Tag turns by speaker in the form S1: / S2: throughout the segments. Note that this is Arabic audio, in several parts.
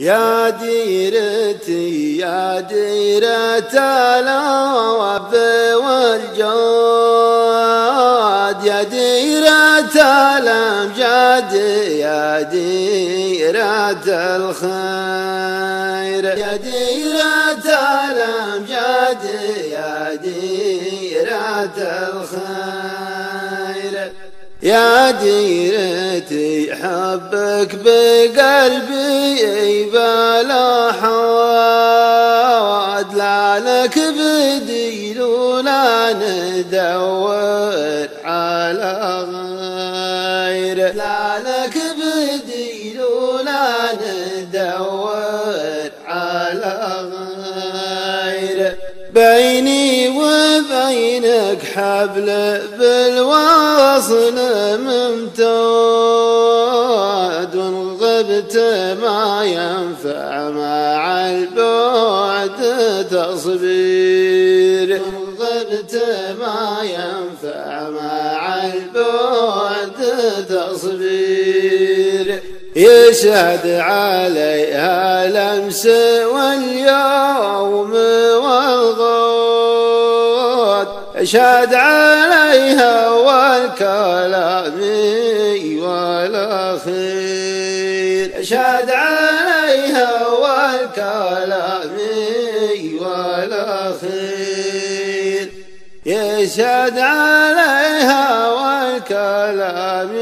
S1: يا ديرتي يا ديرة الأواب والجود، يا ديرة الأمجاد، يا ديرة الخير، يا ديرة الأمجاد، يا ديرة الخير. يا ديرتي حبك بقلبي بلا حواد، لا لك بديل ولا ندور على غير، لا لك بديل ولا ندور على غير. بيني وبينك حبل بالوصل ممتد، وإن غبت ما ينفع مع البعد تصبير، وإن غبت ما ينفع مع البعد تصبير. يشهد عليها الأمس واليوم والغد، يشهد عليها والكلام والأخير، يشهد عليها والكلام والأخير، يشهد عليها والكلام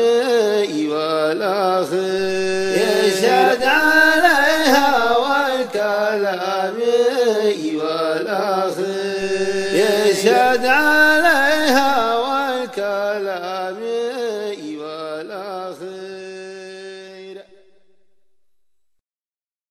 S1: والأخير، يشهد عليها والكلام والأخير، يشهد عليها